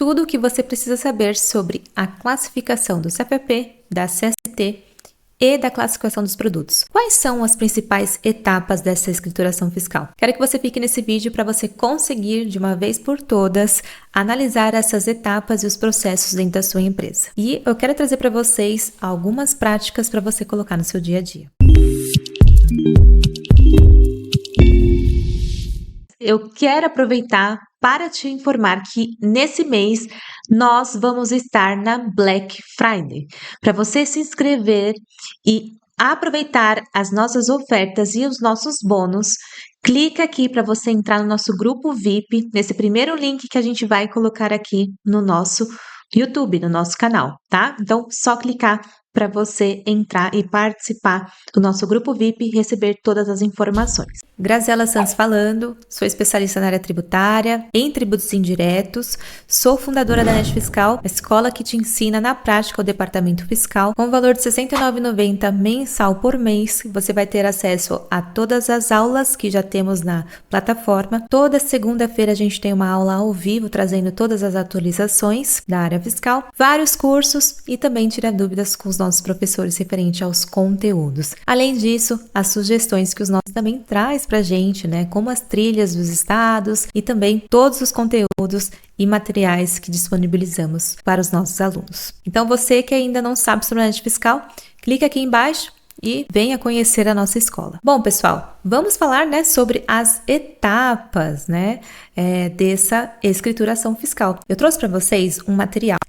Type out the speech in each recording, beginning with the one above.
tudo o que você precisa saber sobre a classificação do CFP, da CST e da classificação dos produtos. Quais são as principais etapas dessa escrituração fiscal? Quero que você fique nesse vídeo para você conseguir, de uma vez por todas, analisar essas etapas e os processos dentro da sua empresa. E eu quero trazer para vocês algumas práticas para você colocar no seu dia a dia. Eu quero aproveitar para te informar que nesse mês nós vamos estar na Black Friday. Para você se inscrever e aproveitar as nossas ofertas e os nossos bônus, clica aqui para você entrar no nosso grupo VIP, nesse primeiro link que a gente vai colocar aqui no nosso YouTube, no nosso canal, tá? Então, só clicar para você entrar e participar do nosso grupo VIP e receber todas as informações. Graziela Santos falando, sou especialista na área tributária, em tributos indiretos, sou fundadora da NET Fiscal, a escola que te ensina na prática o departamento fiscal, com valor de R$ 69,90 mensal por mês. Você vai ter acesso a todas as aulas que já temos na plataforma. Toda segunda-feira a gente tem uma aula ao vivo, trazendo todas as atualizações da área fiscal, vários cursos e também tira dúvidas com os nossos professores referente aos conteúdos. Além disso, as sugestões que os nossos também traz pra gente, né, como as trilhas dos estados e também todos os conteúdos e materiais que disponibilizamos para os nossos alunos. Então, você que ainda não sabe sobre a NET Fiscal, clica aqui embaixo e venha conhecer a nossa escola. Bom, pessoal, vamos falar, né, sobre as etapas, né, dessa escrituração fiscal. Eu trouxe para vocês um material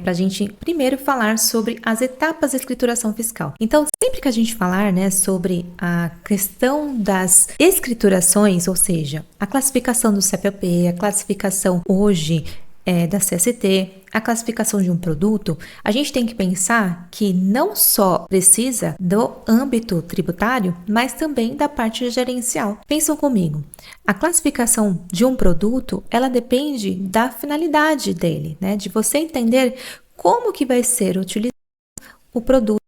para a gente primeiro falar sobre as etapas da escrituração fiscal. Então, sempre que a gente falar, né, sobre a questão das escriturações, ou seja, a classificação do CFP, a classificação hoje da CST, a classificação de um produto, a gente tem que pensar que não só precisa do âmbito tributário, mas também da parte gerencial. Pensam comigo, a classificação de um produto, ela depende da finalidade dele, né? De você entender como que vai ser utilizado o produto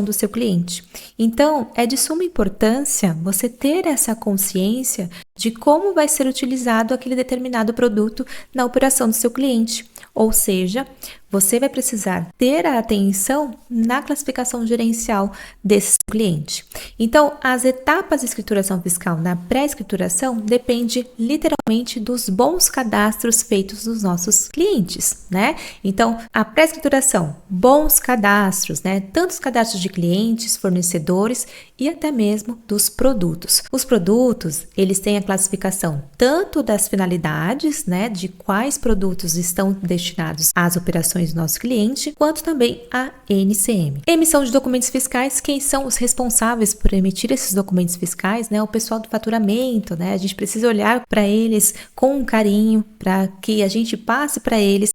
do seu cliente. Então, é de suma importância você ter essa consciência de como vai ser utilizado aquele determinado produto na operação do seu cliente. Ou seja, você vai precisar ter a atenção na classificação gerencial desse cliente. Então, as etapas de escrituração fiscal na pré-escrituração depende literalmente dos bons cadastros feitos dos nossos clientes, né? Então, a pré-escrituração, bons cadastros, né? Tanto os cadastros de clientes, fornecedores e até mesmo dos produtos. Os produtos, eles têm a classificação tanto das finalidades, né? De quais produtos estão destinados às operações do nosso cliente, quanto também a NCM. Emissão de documentos fiscais, quem são os responsáveis por emitir esses documentos fiscais, né? O pessoal do faturamento, né? A gente precisa olhar para eles com carinho, para que a gente passe para eles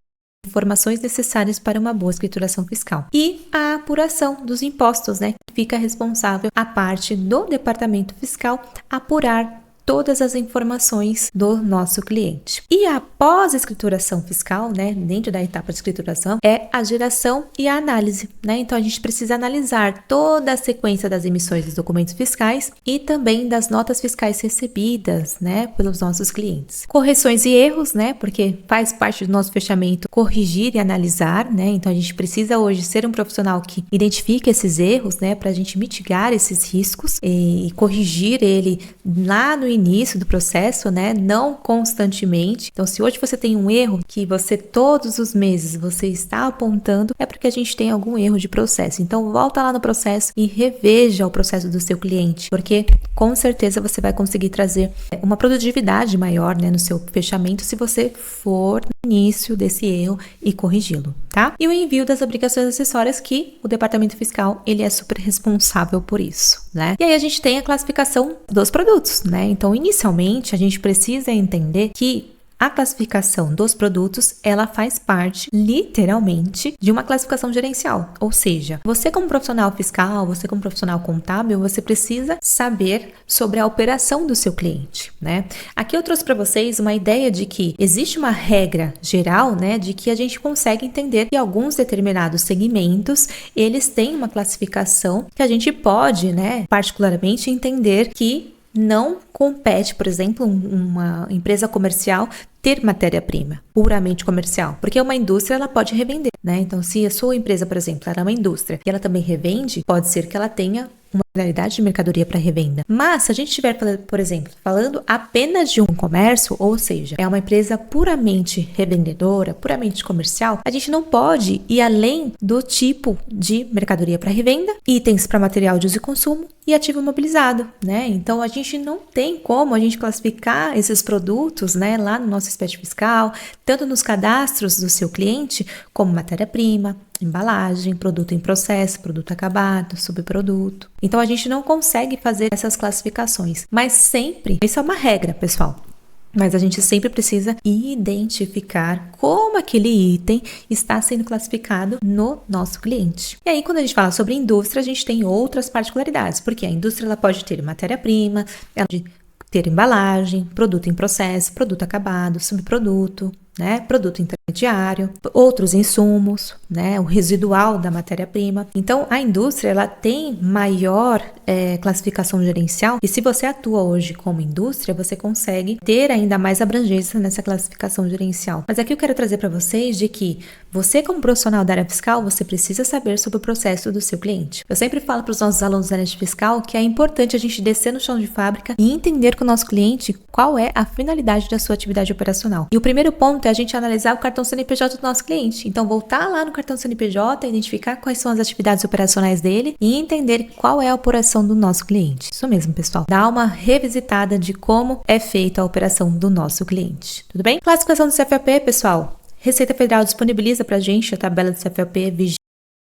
informações necessárias para uma boa escrituração fiscal. E a apuração dos impostos, né? Fica responsável a parte do departamento fiscal apurar todas as informações do nosso cliente. E após a escrituração fiscal, né, dentro da etapa de escrituração, é a geração e a análise, né? Então a gente precisa analisar toda a sequência das emissões dos documentos fiscais e também das notas fiscais recebidas, né, pelos nossos clientes. Correções e erros, né, porque faz parte do nosso fechamento corrigir e analisar, né? Então a gente precisa hoje ser um profissional que identifique esses erros, né, para a gente mitigar esses riscos e corrigir ele lá no início do processo, né? Não constantemente. Então, se hoje você tem um erro que você todos os meses você está apontando, é porque a gente tem algum erro de processo. Então, volta lá no processo e reveja o processo do seu cliente, porque com certeza você vai conseguir trazer uma produtividade maior, né, no seu fechamento se você for no início desse erro e corrigi-lo, tá? E o envio das obrigações acessórias, que o departamento fiscal, ele é super responsável por isso, né? E aí a gente tem a classificação dos produtos, né? Então, inicialmente, a gente precisa entender que a classificação dos produtos, ela faz parte, literalmente, de uma classificação gerencial. Ou seja, você como profissional fiscal, você como profissional contábil, você precisa saber sobre a operação do seu cliente, né? Aqui eu trouxe para vocês uma ideia de que existe uma regra geral, né, de que a gente consegue entender que alguns determinados segmentos, eles têm uma classificação que a gente pode, né, particularmente entender que não compete, por exemplo, uma empresa comercial ter matéria-prima puramente comercial, porque uma indústria ela pode revender, né? Então, se a sua empresa, por exemplo, ela é uma indústria e ela também revende, pode ser que ela tenha uma modalidade de mercadoria para revenda. Mas, se a gente estiver, por exemplo, falando apenas de um comércio, ou seja, é uma empresa puramente revendedora, puramente comercial, a gente não pode ir além do tipo de mercadoria para revenda, itens para material de uso e consumo e ativo imobilizado, né? Então, a gente não tem como a gente classificar esses produtos, né, lá no nosso SPED fiscal, tanto nos cadastros do seu cliente, como matéria-prima, embalagem, produto em processo, produto acabado, subproduto. Então, a gente não consegue fazer essas classificações, mas sempre, isso é uma regra, pessoal. Mas a gente sempre precisa identificar como aquele item está sendo classificado no nosso cliente. E aí, quando a gente fala sobre indústria, a gente tem outras particularidades, porque a indústria ela pode ter matéria-prima, ela pode ter embalagem, produto em processo, produto acabado, subproduto, né, produto intermediário, outros insumos, né, o residual da matéria-prima. Então, a indústria ela tem maior classificação gerencial e se você atua hoje como indústria, você consegue ter ainda mais abrangência nessa classificação gerencial. Mas aqui eu quero trazer para vocês de que você como profissional da área fiscal, você precisa saber sobre o processo do seu cliente. Eu sempre falo para os nossos alunos da área de fiscal que é importante a gente descer no chão de fábrica e entender com o nosso cliente qual é a finalidade da sua atividade operacional. E o primeiro ponto é a gente analisar o cartão CNPJ do nosso cliente. Então, voltar lá no cartão CNPJ, identificar quais são as atividades operacionais dele e entender qual é a operação do nosso cliente. Isso mesmo, pessoal. Dá uma revisitada de como é feita a operação do nosso cliente. Tudo bem? Classificação do CFOP, pessoal. Receita Federal disponibiliza pra gente a tabela do CFOP vigente.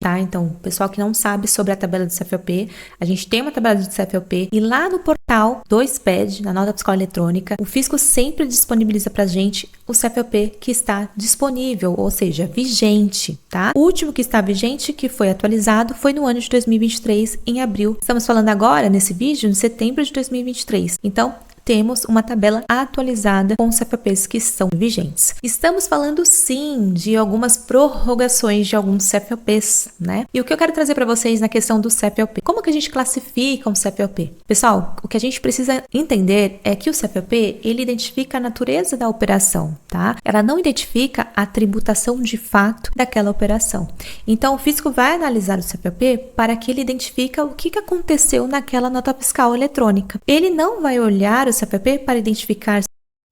Tá? Então, o pessoal que não sabe sobre a tabela do CFOP, a gente tem uma tabela do CFOP e lá no portal do SPED, na nota fiscal eletrônica, o fisco sempre disponibiliza pra gente o CFOP que está disponível, ou seja, vigente, tá? O último que está vigente, que foi atualizado, foi no ano de 2023, em abril. Estamos falando agora, nesse vídeo, em setembro de 2023. Então, temos uma tabela atualizada com os CFOPs que estão vigentes. Estamos falando sim de algumas prorrogações de alguns CFOPs, né? E o que eu quero trazer para vocês na questão do CFOP? Como que a gente classifica um CFOP? Pessoal, o que a gente precisa entender é que o CFOP, ele identifica a natureza da operação, tá? Ela não identifica a tributação de fato daquela operação. Então, o fisco vai analisar o CFOP para que ele identifique o que aconteceu naquela nota fiscal eletrônica. Ele não vai olhar o CFOP para identificar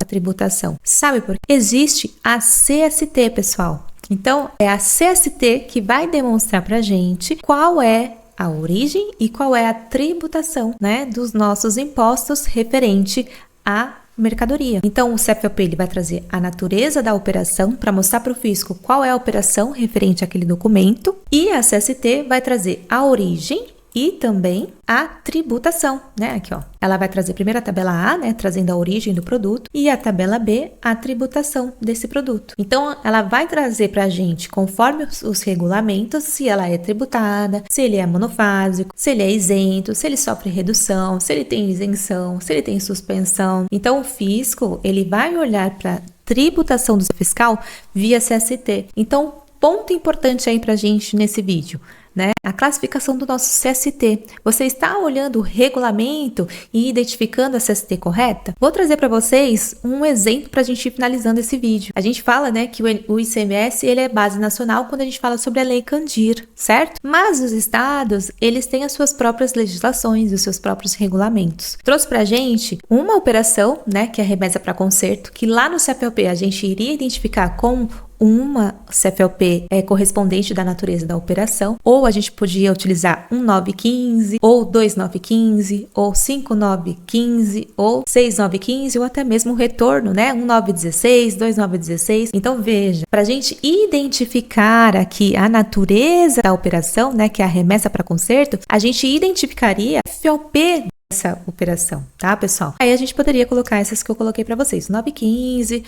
a tributação. Sabe por quê? Existe a CST, pessoal. Então, é a CST que vai demonstrar para a gente qual é a origem e qual é a tributação, né, dos nossos impostos referente à mercadoria. Então, o CFOP ele vai trazer a natureza da operação para mostrar para o fisco qual é a operação referente àquele documento e a CST vai trazer a origem e também a tributação, né? Aqui, ó. Ela vai trazer primeiro a tabela A, né? Trazendo a origem do produto e a tabela B, a tributação desse produto. Então, ela vai trazer pra gente, conforme os regulamentos, se ela é tributada, se ele é monofásico, se ele é isento, se ele sofre redução, se ele tem isenção, se ele tem suspensão. Então, o fisco, ele vai olhar para tributação do fiscal via CST. Então, ponto importante aí pra gente nesse vídeo, né? A classificação do nosso CST. Você está olhando o regulamento e identificando a CST correta? Vou trazer para vocês um exemplo para a gente ir finalizando esse vídeo. A gente fala, né, que o ICMS ele é base nacional quando a gente fala sobre a Lei Candir, certo? Mas os estados, eles têm as suas próprias legislações, os seus próprios regulamentos. Trouxe para a gente uma operação, né, que é a remessa para conserto, que lá no CFOP a gente iria identificar com uma CFOP correspondente da natureza da operação, ou a gente podia utilizar 1915, ou 2915, ou 5915, ou 6915, ou até mesmo o retorno, né? 1916, 2916. Então, veja, para a gente identificar aqui a natureza da operação, né? Que é a remessa para conserto, a gente identificaria a FOP dessa operação, tá, pessoal? Aí a gente poderia colocar essas que eu coloquei para vocês, 915,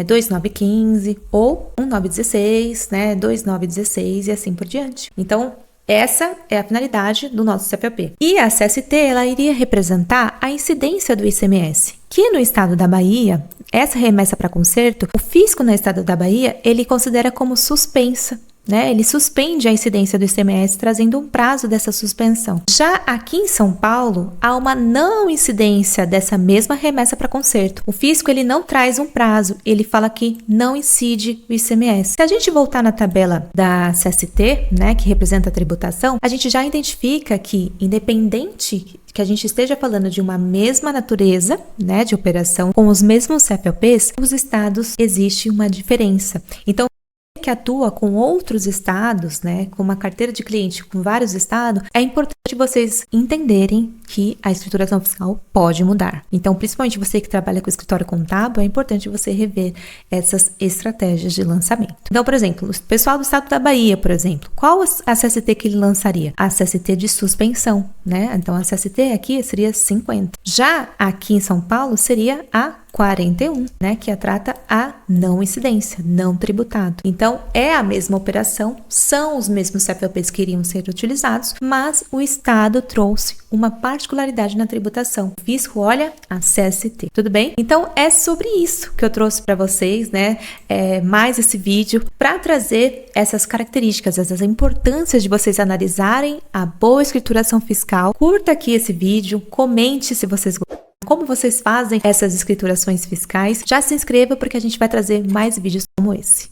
2915 ou 1916, né, 2916 e assim por diante. Então, essa é a finalidade do nosso CFOP. E a CST, ela iria representar a incidência do ICMS, que no estado da Bahia, essa remessa para conserto, o fisco no estado da Bahia, ele considera como suspensa, né? Ele suspende a incidência do ICMS, trazendo um prazo dessa suspensão. Já aqui em São Paulo, há uma não incidência dessa mesma remessa para conserto. O fisco, ele não traz um prazo, ele fala que não incide o ICMS. Se a gente voltar na tabela da CST, né, que representa a tributação, a gente já identifica que, independente que a gente esteja falando de uma mesma natureza, né, de operação, com os mesmos CFLPs, os estados existe uma diferença. Então, que atua com outros estados, né, com uma carteira de cliente com vários estados, é importante vocês entenderem que a escrituração fiscal pode mudar. Então, principalmente você que trabalha com escritório contábil, é importante você rever essas estratégias de lançamento. Então, por exemplo, o pessoal do estado da Bahia, por exemplo, qual a CST que ele lançaria? A CST de suspensão, né? Então, a CST aqui seria 50. Já aqui em São Paulo, seria a 41, né, que trata a não incidência, não tributado. Então, é a mesma operação, são os mesmos CFLPs que iriam ser utilizados, mas o Estado trouxe uma particularidade na tributação. O fisco olha a CST, tudo bem? Então, é sobre isso que eu trouxe para vocês, né, mais esse vídeo, para trazer essas características, essas importâncias de vocês analisarem a boa escrituração fiscal. Curta aqui esse vídeo, comente se vocês gostaram, como vocês fazem essas escriturações fiscais. Já se inscreva porque a gente vai trazer mais vídeos como esse.